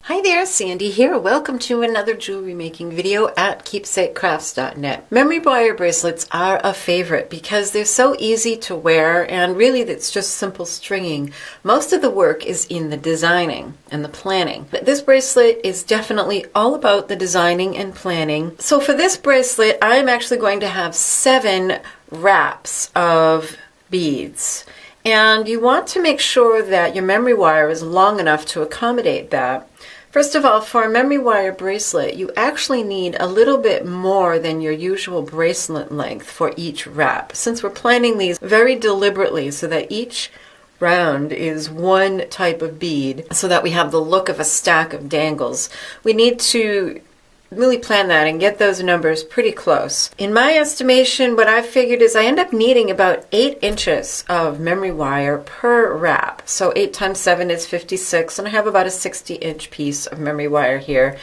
Hi there, Sandy here. Welcome to another jewelry making video at keepsakecrafts.net. Memory wire bracelets are a favorite because they're so easy to wear, and really it's just simple stringing. Most of the work is in the designing and the planning. But this bracelet is definitely all about the designing and planning. So for this bracelet, I'm actually going to have 7 wraps of beads. And you want to make sure that your memory wire is long enough to accommodate that. First of all, for a memory wire bracelet, you actually need a little bit more than your usual bracelet length for each wrap, since we're planning these very deliberately so that each round is one type of bead, so that we have the look of a stack of dangles. We need to really plan that and get those numbers pretty close. In my estimation, what I've figured is I end up needing about 8 inches of memory wire per wrap. So 8 times 7 is 56, and I have about a 60-inch piece of memory wire here.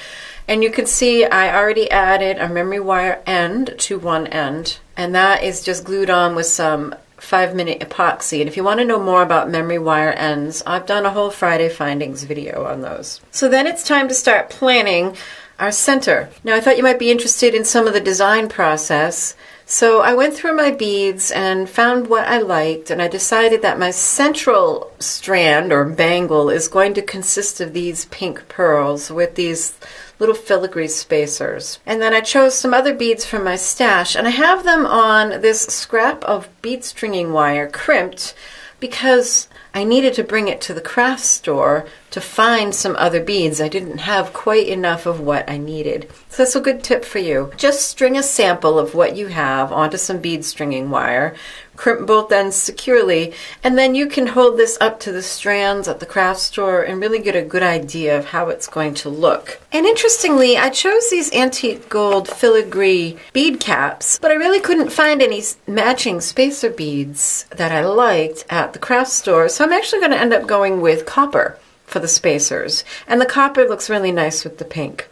And you can see I already added a memory wire end to one end, and that is just glued on with some 5-minute epoxy. And if you want to know more about memory wire ends, I've done a whole Friday findings video on those. So then it's time to start planning our center. Now I thought you might be interested in some of the design process. So I went through my beads and found what I liked, and I decided that my central strand or bangle is going to consist of these pink pearls with these little filigree spacers. And then I chose some other beads from my stash, and I have them on this scrap of bead stringing wire crimped because I needed to bring it to the craft store to find some other beads. I didn't have quite enough of what I needed. So that's a good tip for you. Just string a sample of what you have onto some bead stringing wire, crimp both ends securely, and then you can hold this up to the strands at the craft store and really get a good idea of how it's going to look. And interestingly, I chose these antique gold filigree bead caps, but I really couldn't find any matching spacer beads that I liked at the craft store, so I'm actually going to end up going with copper for the spacers. And the copper looks really nice with the pink.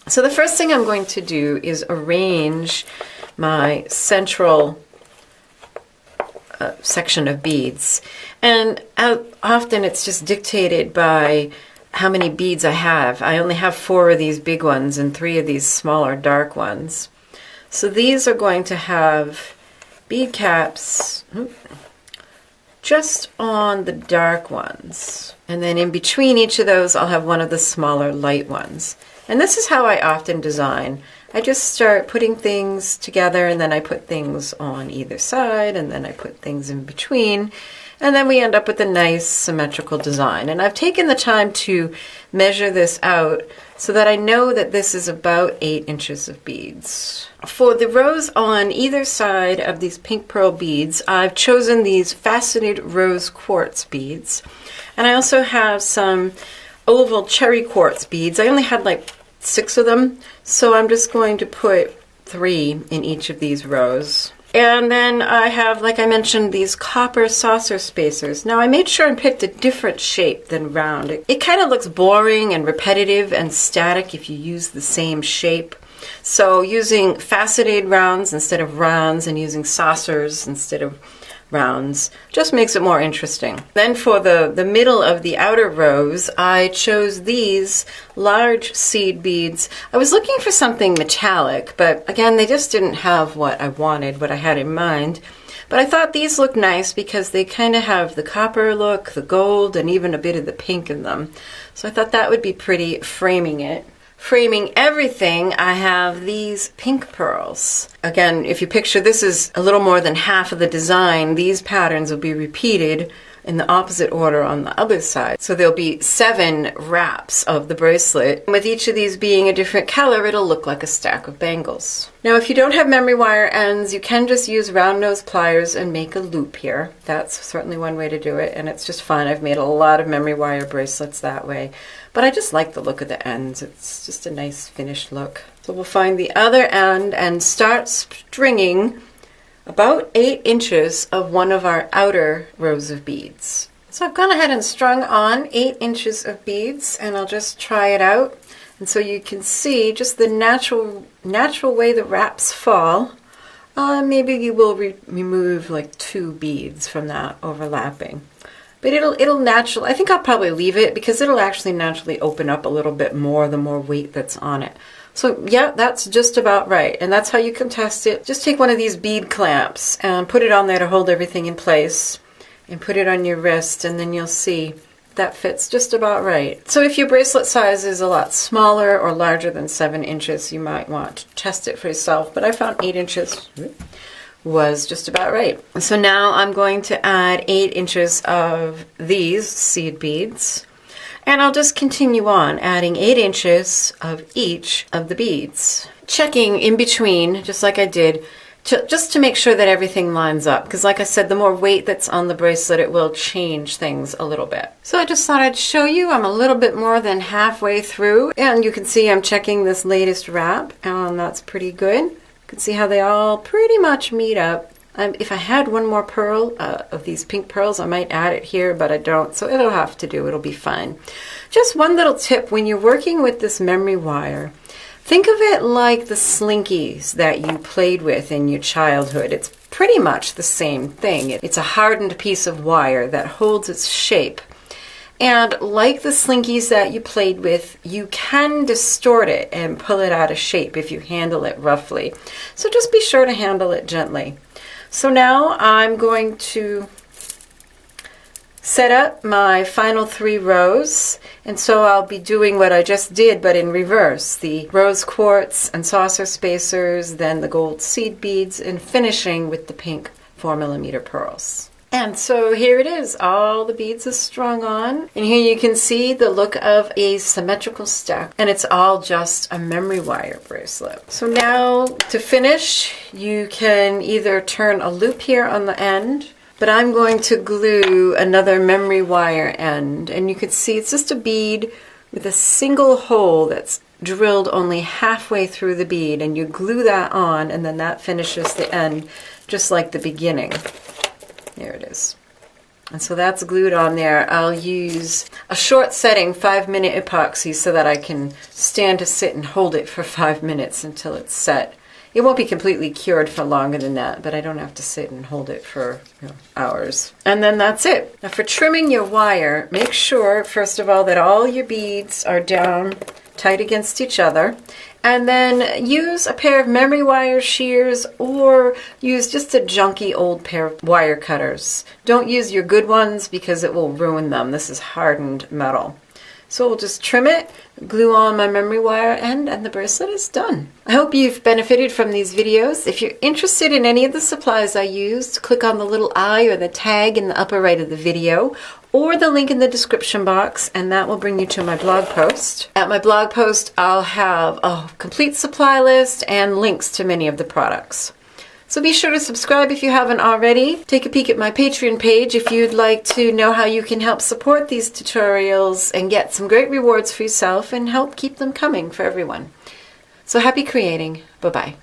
So the first thing I'm going to do is arrange my central section of beads. And often it's just dictated by how many beads I have. I only have 4 of these big ones and 3 of these smaller dark ones. So these are going to have bead caps just on the dark ones. And then in between each of those I'll have one of the smaller light ones. And this is how I often design. I just start putting things together, and then I put things on either side, and then I put things in between, and then we end up with a nice symmetrical design. And I've taken the time to measure this out so that I know that this is about 8 inches of beads. For the rows on either side of these pink pearl beads, I've chosen these faceted rose quartz beads. And I also have some oval cherry quartz beads. I only had like 6 of them, so I'm just going to put 3 in each of these rows. And then I have, like I mentioned, these copper saucer spacers. Now I made sure and picked a different shape than round. It kind of looks boring and repetitive and static if you use the same shape. So using faceted rounds instead of rounds and using saucers instead of rounds just makes it more interesting. Then for the middle of the outer rows, I chose these large seed beads. I was looking for something metallic, but again, they just didn't have what I wanted, what I had in mind. But I thought these look nice because they kind of have the copper look, the gold, and even a bit of the pink in them. So I thought that would be pretty framing it. Framing everything, I have these pink pearls. Again, if you picture this is a little more than half of the design, these patterns will be repeated in the opposite order on the other side. So there'll be 7 wraps of the bracelet. With each of these being a different color, it'll look like a stack of bangles. Now if you don't have memory wire ends, you can just use round nose pliers and make a loop here. That's certainly one way to do it, and it's just fun. I've made a lot of memory wire bracelets that way. But I just like the look of the ends. It's just a nice finished look. So we'll find the other end and start stringing about 8 inches of one of our outer rows of beads. So I've gone ahead and strung on 8 inches of beads, and I'll just try it out. And so you can see just the natural way the wraps fall. Maybe you will remove like 2 beads from that overlapping. But it'll naturally, I think I'll probably leave it because it'll actually naturally open up a little bit more the more weight that's on it. So yeah, that's just about right. And that's how you can test it. Just take one of these bead clamps and put it on there to hold everything in place and put it on your wrist, and then you'll see that fits just about right. So if your bracelet size is a lot smaller or larger than 7 inches, you might want to test it for yourself. But I found 8 inches was just about right. So now I'm going to add 8 inches of these seed beads, and I'll just continue on adding 8 inches of each of the beads, checking in between just like I did, just to make sure that everything lines up, because like I said, the more weight that's on the bracelet, it will change things a little bit. So I just thought I'd show you. I'm a little bit more than halfway through, and you can see I'm checking this latest wrap, and that's pretty good. You can see how they all pretty much meet up. If I had one more pearl of these pink pearls, I might add it here, but I don't, so it'll have to do. It'll be fine. Just one little tip: when you're working with this memory wire, think of it like the slinkies that you played with in your childhood. It's pretty much the same thing. It's a hardened piece of wire that holds its shape. And like the slinkies that you played with, you can distort it and pull it out of shape if you handle it roughly. So just be sure to handle it gently. So now I'm going to set up my final 3 rows, and so I'll be doing what I just did but in reverse: the rose quartz and saucer spacers, then the gold seed beads, and finishing with the pink 4mm pearls. And so here it is, all the beads are strung on, and here you can see the look of a symmetrical stack, and it's all just a memory wire bracelet. So now to finish, you can either turn a loop here on the end, but I'm going to glue another memory wire end, and you can see it's just a bead with a single hole that's drilled only halfway through the bead, and you glue that on, and then that finishes the end just like the beginning. There it is. And so that's glued on there. I'll use a short setting 5-minute epoxy so that I can stand to sit and hold it for 5 minutes until it's set. It won't be completely cured for longer than that, but I don't have to sit and hold it for hours. And then that's it. Now for trimming your wire, make sure, first of all, that all your beads are down tight against each other. And then use a pair of memory wire shears, or use just a junky old pair of wire cutters. Don't use your good ones because it will ruin them. This is hardened metal. So we'll just trim it, glue on my memory wire end, and the bracelet is done. I hope you've benefited from these videos. If you're interested in any of the supplies I used, click on the little eye or the tag in the upper right of the video, or the link in the description box, and that will bring you to my blog post. At my blog post, I'll have a complete supply list and links to many of the products. So be sure to subscribe if you haven't already. Take a peek at my Patreon page if you'd like to know how you can help support these tutorials and get some great rewards for yourself and help keep them coming for everyone. So happy creating. Bye-bye.